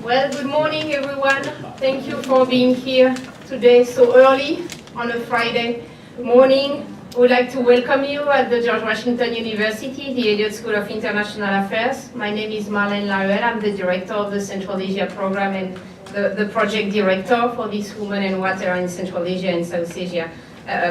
Well, good morning, everyone. Thank you for being here today so early on a Friday morning. I would like to welcome you at the George Washington University, the Elliott School of International Affairs. My name is Marlène Laruelle. I'm the director of the Central Asia program and the project director for this Women and Water in Central Asia and South Asia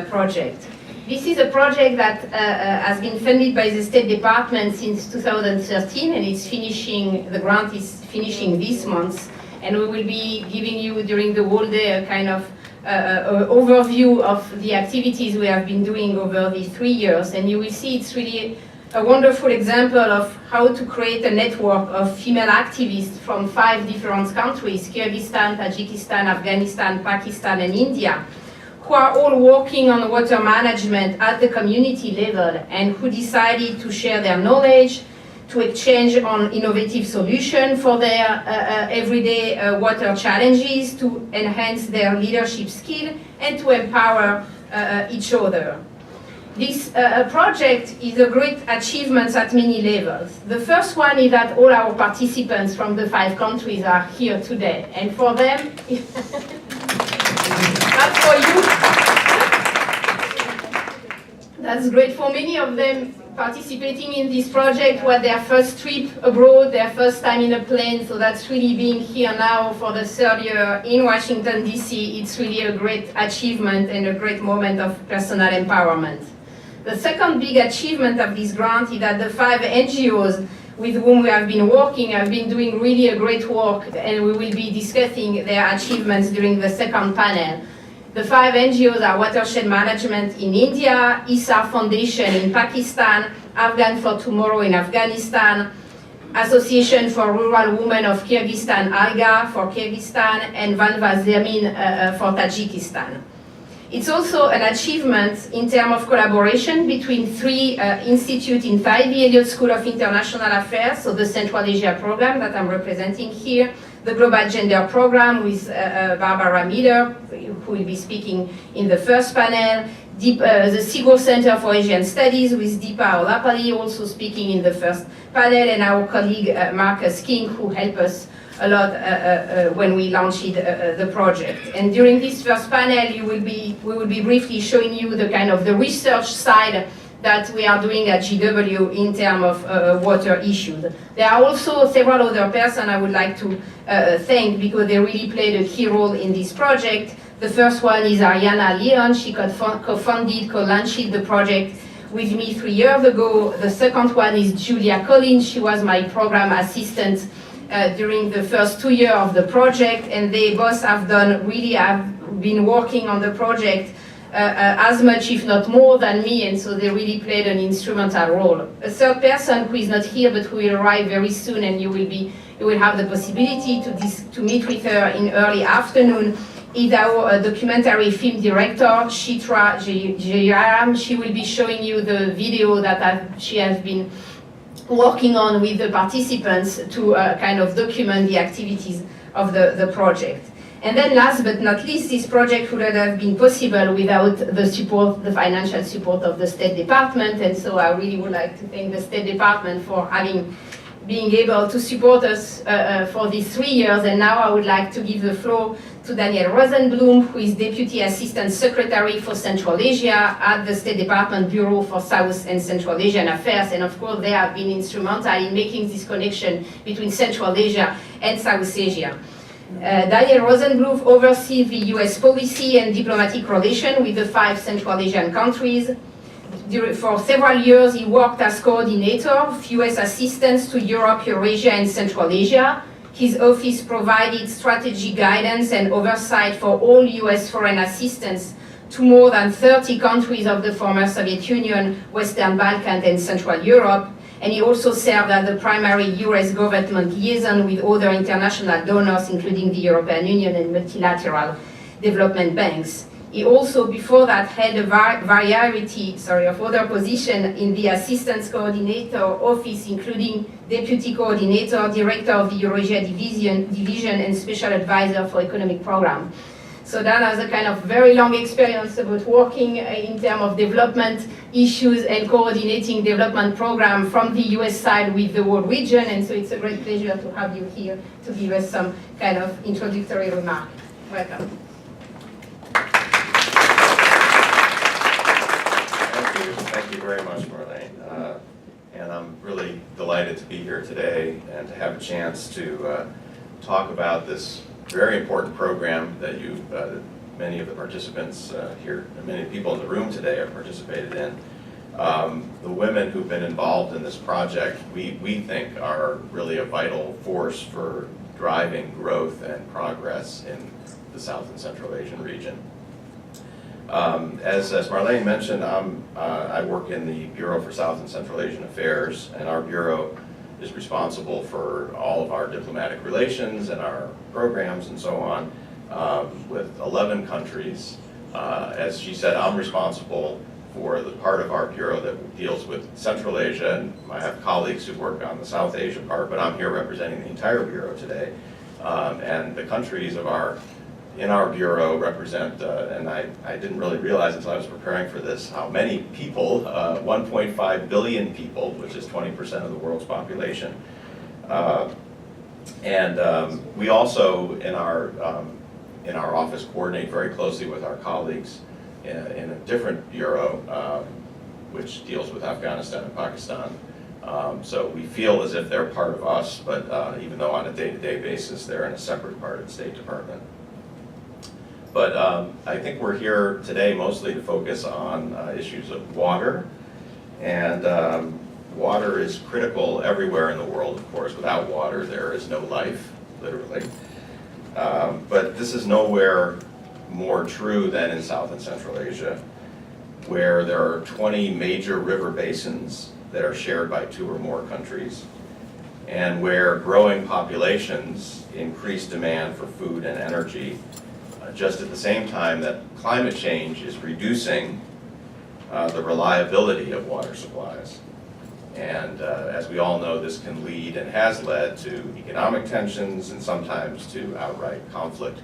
project. This is a project that has been funded by the State Department since 2013, and it's finishing, the grant is finishing this month, and we will be giving you during the whole day a kind of overview of the activities we have been doing over these 3 years, and you will see it's really a wonderful example of how to create a network of female activists from 5 different countries, Kyrgyzstan, Tajikistan, Afghanistan, Pakistan, and India, who are all working on water management at the community level and who decided to share their knowledge, to exchange on innovative solutions for their everyday water challenges, to enhance their leadership skill, and to empower each other. This project is a great achievement at many levels. The first one is that all our participants from the 5 countries are here today, and for them, that's for you. That's great. For many of them, participating in this project was their first trip abroad, their first time in a plane, so that's really being here now for the 3rd year in Washington, D.C. It's really a great achievement and a great moment of personal empowerment. The second big achievement of this grant is that the 5 NGOs with whom we have been working have been doing really a great work, and we will be discussing their achievements during the second panel. The 5 NGOs are Watershed Management in India, ISAR Foundation in Pakistan, Afghan for Tomorrow in Afghanistan, Association for Rural Women of Kyrgyzstan, ALGA for Kyrgyzstan, and Vanva Zemin for Tajikistan. It's also an achievement in terms of collaboration between 3 institutes inside the Elliott School of International Affairs, so the Central Asia program that I'm representing here, the Global Gender Program with Barbara Miller, who will be speaking in the first panel, the Sigur Center for Asian Studies with Deepa Olapalli also speaking in the first panel, and our colleague Marcus King, who helped us a lot when we launched the project. And during this first panel, we will be briefly showing you the kind of the research side that we are doing at GW in terms of water issues. There are also several other persons I would like to thank because they really played a key role in this project. The first one is Ariana Leon. She co-founded, co-launched the project with me 3 years ago. The second one is Julia Collins. She was my program assistant during the first 2 years of the project, and they both have been working on the project as much, if not more, than me, and so they really played an instrumental role. A third person who is not here but who will arrive very soon, and you will have the possibility to meet with her in early afternoon, is our documentary film director, Shitra Jayaram. She will be showing you the video that she has been working on with the participants to kind of document the activities of the project. And then last but not least, this project would not have been possible without the financial support of the State Department, and so I really would like to thank the State Department for being able to support us for these 3 years. And now I would like to give the floor to Daniel Rosenblum, who is Deputy Assistant Secretary for Central Asia at the State Department Bureau for South and Central Asian Affairs. And of course, they have been instrumental in making this connection between Central Asia and South Asia. Daniel Rosenblum oversees the US policy and diplomatic relations with the 5 Central Asian countries. For several years, he worked as coordinator of US assistance to Europe, Eurasia, and Central Asia. His office provided strategic guidance and oversight for all US foreign assistance to more than 30 countries of the former Soviet Union, Western Balkans, and Central Europe. And he also served as the primary US government liaison with other international donors, including the European Union and multilateral development banks. He also, before that, held a variety of other positions in the Assistance Coordinator Office, including Deputy Coordinator, Director of the Eurasia Division, and Special Advisor for Economic Program. So Dan has a kind of very long experience about working in terms of development issues and coordinating development program from the US side with the world region, and so it's a great pleasure to have you here to give us some kind of introductory remark. Welcome. Thank you very much, Marlene. And I'm really delighted to be here today and to have a chance to talk about this very important program that many of the participants here, many people in the room today have participated in. The women who've been involved in this project, we think are really a vital force for driving growth and progress in the South and Central Asian region. As Marlene mentioned, I work in the Bureau for South and Central Asian Affairs, and our bureau is responsible for all of our diplomatic relations and our programs and so on with 11 countries. As she said, I'm responsible for the part of our bureau that deals with Central Asia, and I have colleagues who work on the South Asia part, but I'm here representing the entire bureau today. And the countries in our bureau represent, and I didn't really realize until I was preparing for this, how many people, 1.5 billion people, which is 20% of the world's population. We also, in our office, coordinate very closely with our colleagues in a different bureau, which deals with Afghanistan and Pakistan. So we feel as if they're part of us, but even though on a day-to-day basis, they're in a separate part of the State Department. But I think we're here today mostly to focus on issues of water. And water is critical everywhere in the world, of course. Without water, there is no life, literally. But this is nowhere more true than in South and Central Asia, where there are 20 major river basins that are shared by 2 or more countries, and where growing populations increase demand for food and energy, just at the same time that climate change is reducing the reliability of water supplies. And as we all know, this can lead and has led to economic tensions and sometimes to outright conflict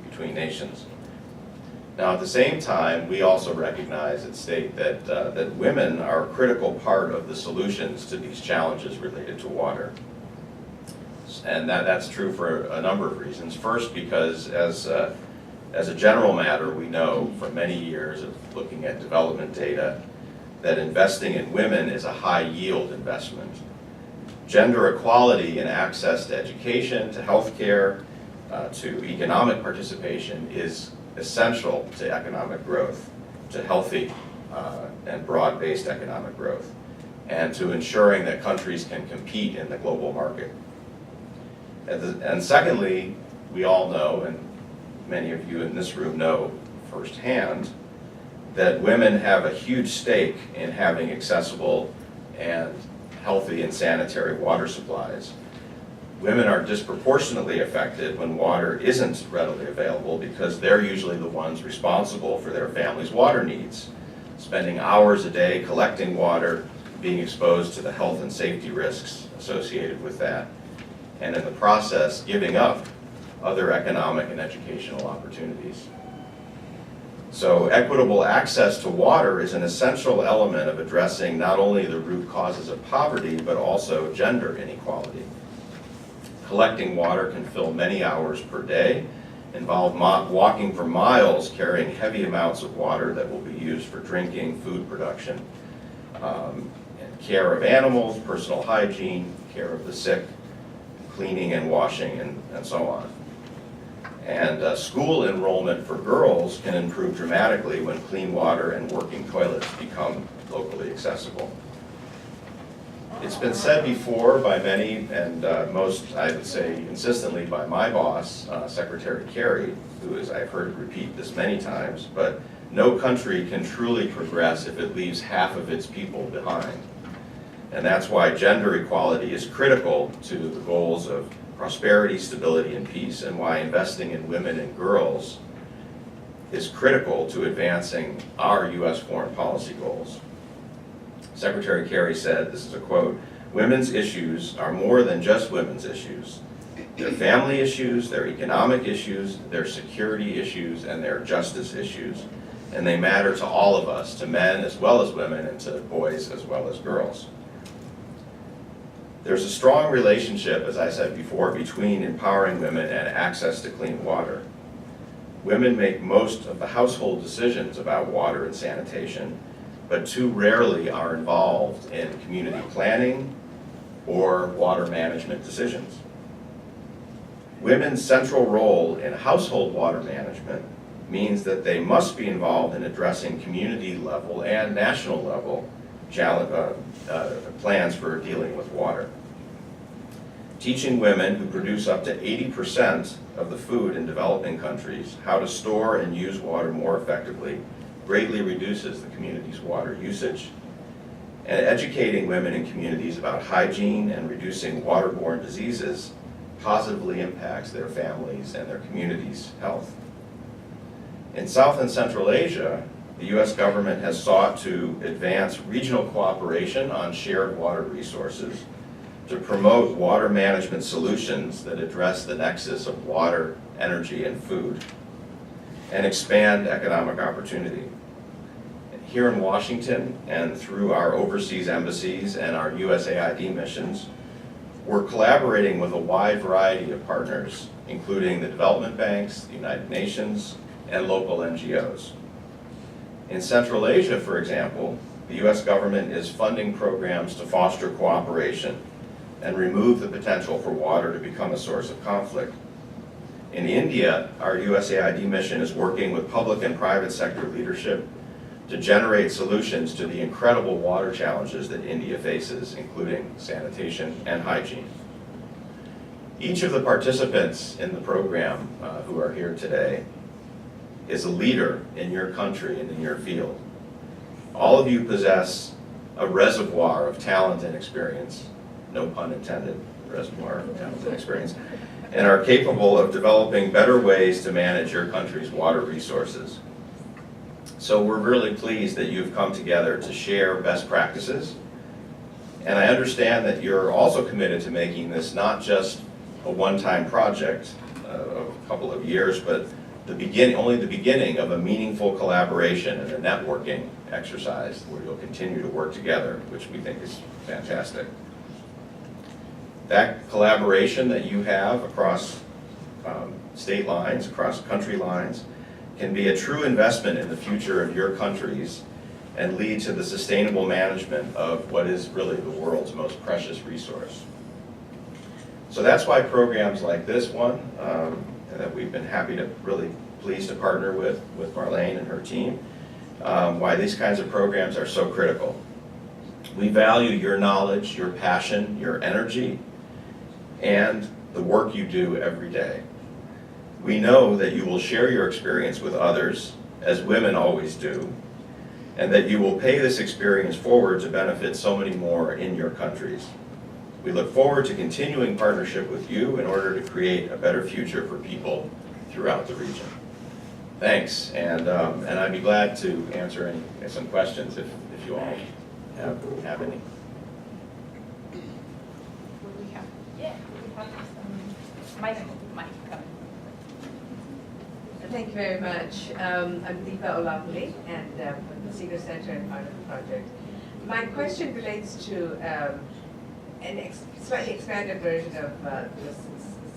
between nations. Now, at the same time, we also recognize and state that women are a critical part of the solutions to these challenges related to water. And that's true for a number of reasons. First, because as a general matter, we know from many years of looking at development data that investing in women is a high-yield investment. Gender equality and access to education, to healthcare, to economic participation is essential to economic growth, to healthy and broad-based economic growth, and to ensuring that countries can compete in the global market. And secondly, we all know, and many of you in this room know firsthand, that women have a huge stake in having accessible and healthy and sanitary water supplies. Women are disproportionately affected when water isn't readily available because they're usually the ones responsible for their family's water needs, spending hours a day collecting water, being exposed to the health and safety risks associated with that, and in the process giving up other economic and educational opportunities. So equitable access to water is an essential element of addressing not only the root causes of poverty, but also gender inequality. Collecting water can fill many hours per day, involve walking for miles carrying heavy amounts of water that will be used for drinking, food production, and care of animals, personal hygiene, care of the sick, cleaning and washing, and so on. And school enrollment for girls can improve dramatically when clean water and working toilets become locally accessible. It's been said before by many, and most, I would say, consistently by my boss, Secretary Kerry, who I've heard repeat this many times, but no country can truly progress if it leaves half of its people behind. And that's why gender equality is critical to the goals of prosperity, stability, and peace, and why investing in women and girls is critical to advancing our U.S. foreign policy goals. Secretary Kerry said, this is a quote, "Women's issues are more than just women's issues. their family issues, their economic issues, their security issues, and their justice issues. And they matter to all of us, to men as well as women, and to boys as well as girls. There's a strong relationship, as I said before, between empowering women and access to clean water. Women make most of the household decisions about water and sanitation, but too rarely are involved in community planning or water management decisions. Women's central role in household water management means that they must be involved in addressing community level and national level plans for dealing with water. Teaching women who produce up to 80% of the food in developing countries how to store and use water more effectively greatly reduces the community's water usage. And educating women in communities about hygiene and reducing waterborne diseases positively impacts their families and their communities' health. In South and Central Asia, the U.S. government has sought to advance regional cooperation on shared water resources to promote water management solutions that address the nexus of water, energy, and food, and expand economic opportunity. Here in Washington, and through our overseas embassies and our USAID missions, we're collaborating with a wide variety of partners, including the development banks, the United Nations, and local NGOs. In Central Asia, for example, the U.S. government is funding programs to foster cooperation and remove the potential for water to become a source of conflict. In India, our USAID mission is working with public and private sector leadership to generate solutions to the incredible water challenges that India faces, including sanitation and hygiene. Each of the participants in the program who are here today is a leader in your country and in your field. All of you possess a reservoir of talent and experience, no pun intended, reservoir of talent and experience, and are capable of developing better ways to manage your country's water resources. So we're really pleased that you've come together to share best practices, and I understand that you're also committed to making this not just a one-time project of a couple of years, but only the beginning of a meaningful collaboration and a networking exercise where you'll continue to work together, which we think is fantastic. That collaboration that you have across state lines, across country lines, can be a true investment in the future of your countries and lead to the sustainable management of what is really the world's most precious resource. So that's why programs like this one, that we've been really pleased to partner with Marlene and her team, why these kinds of programs are so critical. We value your knowledge, your passion, your energy, and the work you do every day. We know that you will share your experience with others, as women always do, and that you will pay this experience forward to benefit so many more in your countries. We look forward to continuing partnership with you in order to create a better future for people throughout the region. Thanks, and I'd be glad to answer some questions if you all have any. Thank you very much. I'm Deepa Olapuli, and from the Senior Center and part of the project. My question relates to a slightly expanded version of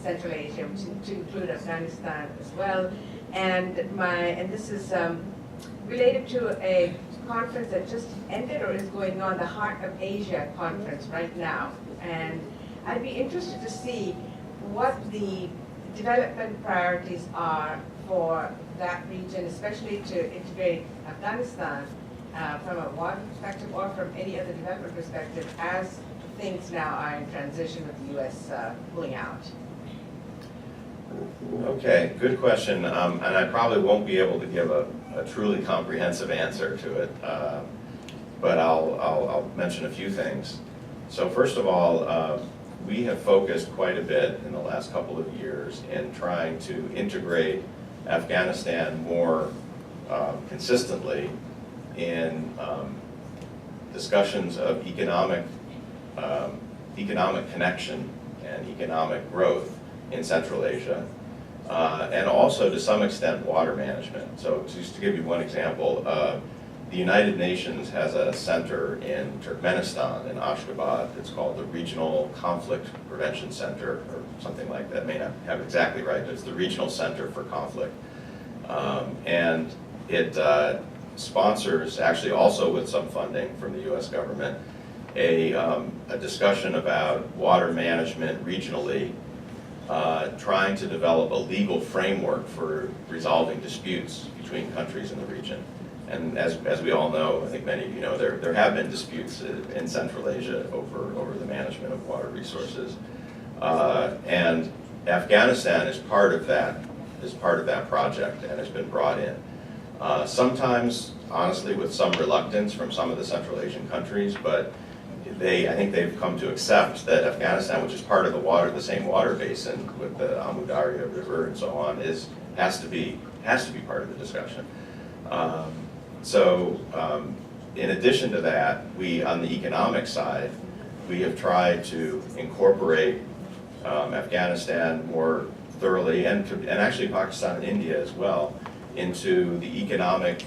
Central Asia, which to include Afghanistan as well. And this is related to a conference that just ended or is going on, the Heart of Asia conference right now. And I'd be interested to see what the development priorities are for that region, especially to integrate Afghanistan from a water perspective or from any other development perspective as things now are in transition with the U.S. pulling out. Okay, good question, and I probably won't be able to give a truly comprehensive answer to it, but I'll mention a few things. So first of all, we have focused quite a bit in the last couple of years in trying to integrate Afghanistan more consistently in discussions of economic connection and economic growth in Central Asia, and also to some extent water management. So just to give you one example, the United Nations has a center in Turkmenistan, in Ashgabat. It's called the Regional Conflict Prevention Center, or something like that. May not have it exactly right, but it's the Regional Center for Conflict. And it sponsors, actually also with some funding from the US government, a discussion about water management regionally, trying to develop a legal framework for resolving disputes between countries in the region. And as we all know, I think many of you know, there have been disputes in Central Asia over the management of water resources. And Afghanistan is part of that project and has been brought in. Sometimes, honestly, with some reluctance from some of the Central Asian countries, but I think they've come to accept that Afghanistan, which is part of the same water basin with the Amu Darya River and so on, has to be part of the discussion. In addition to that, on the economic side, we have tried to incorporate Afghanistan more thoroughly, and actually Pakistan and India as well, into the economic,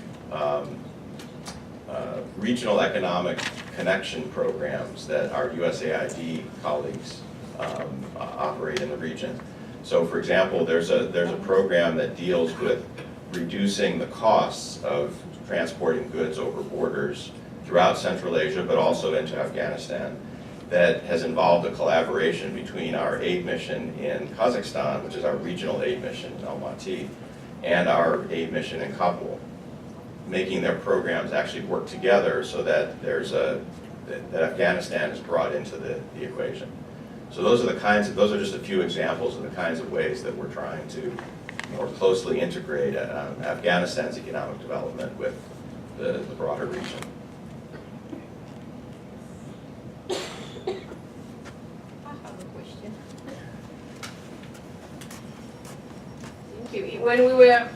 regional economic connection programs that our USAID colleagues operate in the region. So for example, there's a program that deals with reducing the costs of transporting goods over borders throughout Central Asia, but also into Afghanistan, that has involved a collaboration between our aid mission in Kazakhstan, which is our regional aid mission in Almaty, and our aid mission in Kabul, making their programs actually work together so that that Afghanistan is brought into the equation. So those are just a few examples of the kinds of ways that we're trying to more closely integrate Afghanistan's economic development with the broader region. When we were,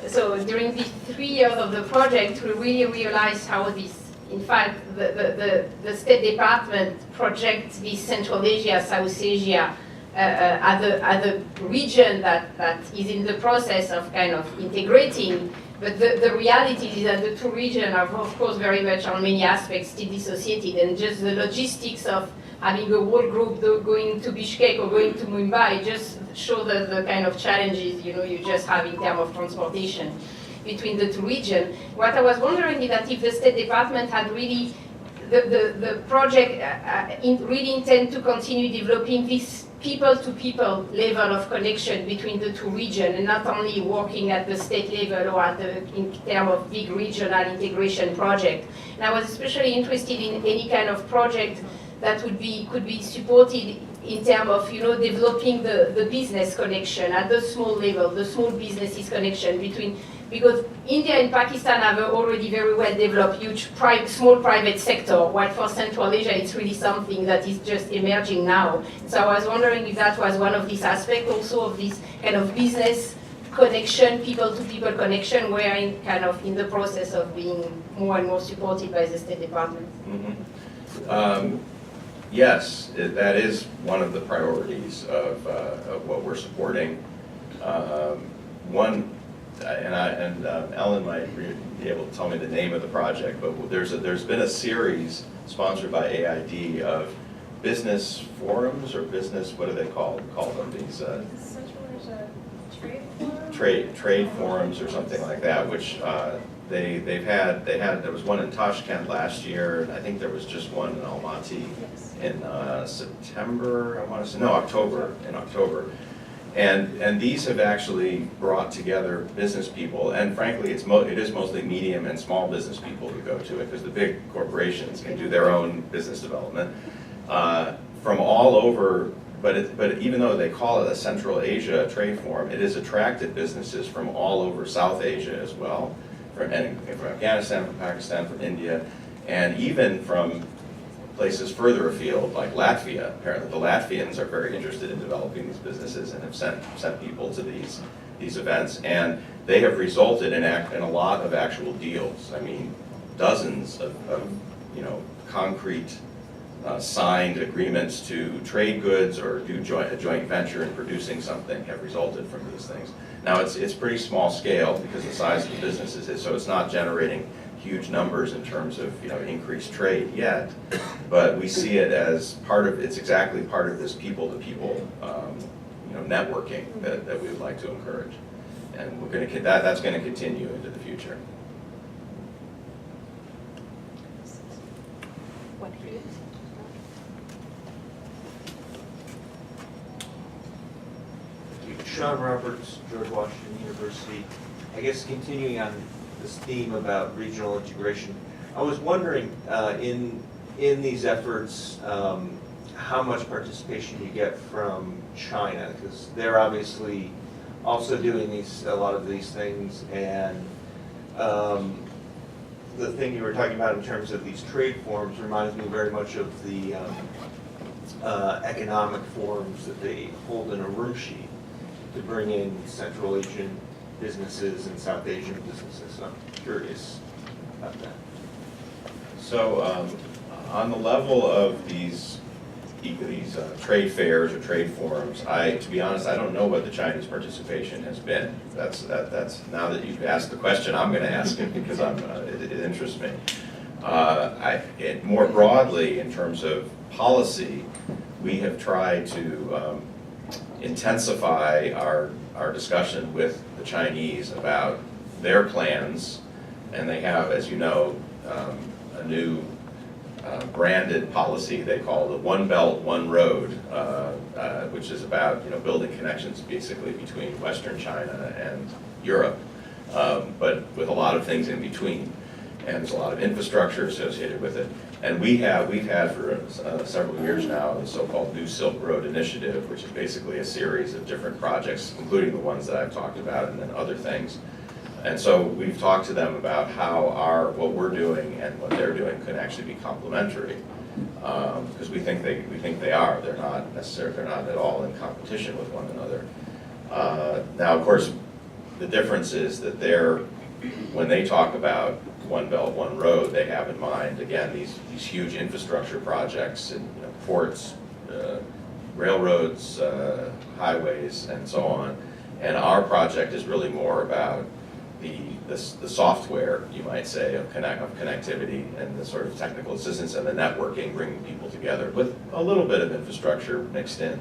so during the 3 years of the project, we really realized how in fact, the State Department projects this Central Asia, South Asia as a region that is in the process of kind of integrating. But the reality is that the two regions are, of course, very much on many aspects still dissociated, and just the logistics of having a whole group going to Bishkek or going to Mumbai just show the kind of challenges you just have in terms of transportation between the two regions. What I was wondering is that if the State Department had really, the project really intend to continue developing this people-to-people level of connection between the two regions, and not only working at the state level or in terms of big regional integration project. And I was especially interested in any kind of project that could be supported in terms of developing the business connection at the small level, the small businesses connection because India and Pakistan have already very well developed huge small private sector, while for Central Asia it's really something that is just emerging now. So I was wondering if that was one of these aspects also of this kind of business connection, people-to-people connection, we're in the process of being more and more supported by the State Department. Mm-hmm. Yes, that is one of the priorities of what we're supporting. Ellen might be able to tell me the name of the project, but there's been a series sponsored by AID of business forums or business, what do they call them? These trade forums or something like that, which there was one in Tashkent last year, and I think there was just one in Almaty in September, October. And these have actually brought together business people, and frankly, it is mostly medium and small business people who go to it, because the big corporations can do their own business development from all over. But even though they call it a Central Asia trade forum, it has attracted businesses from all over South Asia as well, from Afghanistan, from Pakistan, from India, and even from places further afield, like Latvia. Apparently the Latvians are very interested in developing these businesses and have sent people to these events, and they have resulted in a lot of actual deals. I mean, dozens of concrete signed agreements to trade goods or do a joint venture in producing something have resulted from these things. Now it's pretty small scale because the size of the business is, so it's not generating huge numbers in terms of increased trade yet, but we see it as part of, it's exactly part of this people-to-people networking that we would like to encourage. And we're going to, that's going to continue into the future. Sean Roberts, George Washington University. I guess continuing on this theme about regional integration, I was wondering in these efforts how much participation you get from China, because they're obviously also doing a lot of these things, and the thing you were talking about in terms of these trade forums reminds me very much of the economic forums that they hold in Urumqi to bring in Central Asian businesses and South Asian businesses. So I'm curious about that. So on the level of these trade fairs or trade forums, to be honest, I don't know what the Chinese participation has been. That's now that you've asked the question, I'm going to ask it because it interests me. More broadly, in terms of policy, we have tried to intensify our discussion with the Chinese about their plans, and they have, as you know, a new branded policy they call the One Belt, One Road, which is about building connections basically between Western China and Europe, but with a lot of things in between, and there's a lot of infrastructure associated with it. And we've had for several years now the so-called New Silk Road Initiative, which is basically a series of different projects, including the ones that I've talked about and then other things. And so we've talked to them about how what we're doing and what they're doing could actually be complementary, because we think they are. They're not at all in competition with one another. Now, of course, the difference is that when they talk about One Belt, One Road, they have in mind, again, these huge infrastructure projects in ports, railroads, highways, and so on. And our project is really more about the software, you might say, of connectivity and the sort of technical assistance and the networking, bringing people together with a little bit of infrastructure mixed in.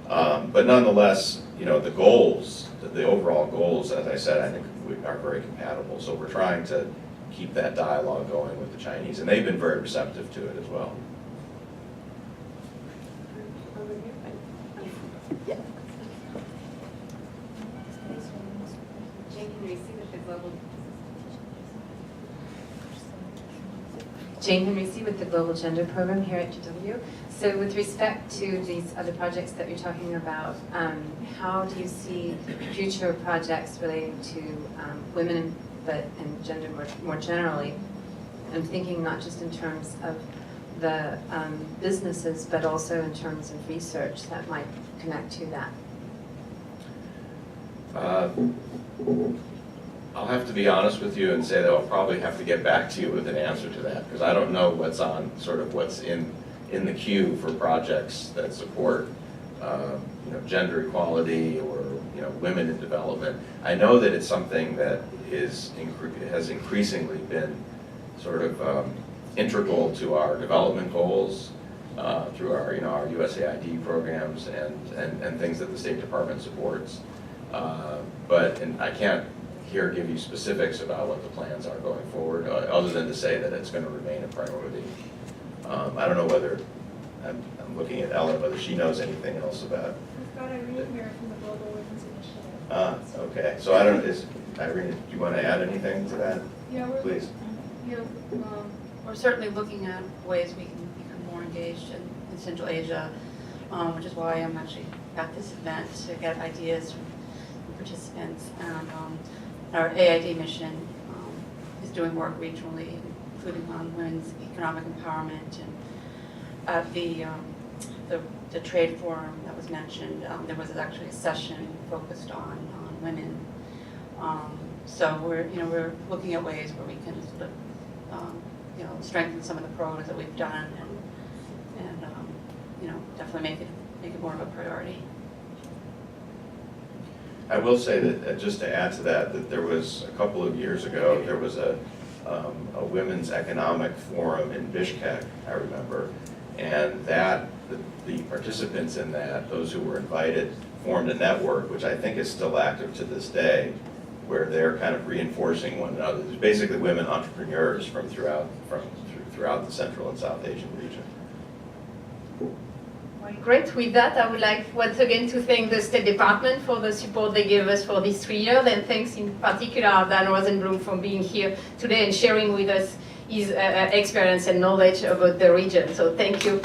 But nonetheless, the goals, the overall goals, as I said, I think are very compatible. So we're trying to keep that dialogue going with the Chinese, and they've been very receptive to it as well. Jane Henry with the Global Gender Program here at GW. So with respect to these other projects that you're talking about, how do you see future projects relating to women and gender more generally? I'm thinking not just in terms of the businesses, but also in terms of research that might connect to that. I'll have to be honest with you and say that I'll probably have to get back to you with an answer to that, because I don't know what's in the queue for projects that support gender equality or women in development. I know that it's something that has increasingly been sort of integral to our development goals through our our USAID programs and things that the State Department supports. But I can't give you specifics about what the plans are going forward, other than to say that it's going to remain a priority. I don't know whether, I'm looking at Ellen, whether she knows anything else about. We've got Irene here from the Global Women's Initiative. Okay. So Irene, do you want to add anything to that? Yeah, please. We're certainly looking at ways we can become more engaged in Central Asia, which is why I'm actually at this event to get ideas from participants. And our AID mission is doing work regionally, including on women's economic empowerment, and the trade forum that was mentioned. There was actually a session focused on women. So we're looking at ways where we can sort of strengthen some of the programs that we've done definitely make it more of a priority. I will say that, just to add to that, that there was, a couple of years ago, there was a women's economic forum in Bishkek, I remember, and that, the participants in that, those who were invited, formed a network, which I think is still active to this day, where they're kind of reinforcing one another. There's basically women entrepreneurs from throughout the Central and South Asian region. Great. With that, I would like once again to thank the State Department for the support they gave us for these 3 years, and thanks in particular Dan Rosenblum for being here today and sharing with us his experience and knowledge about the region. So thank you.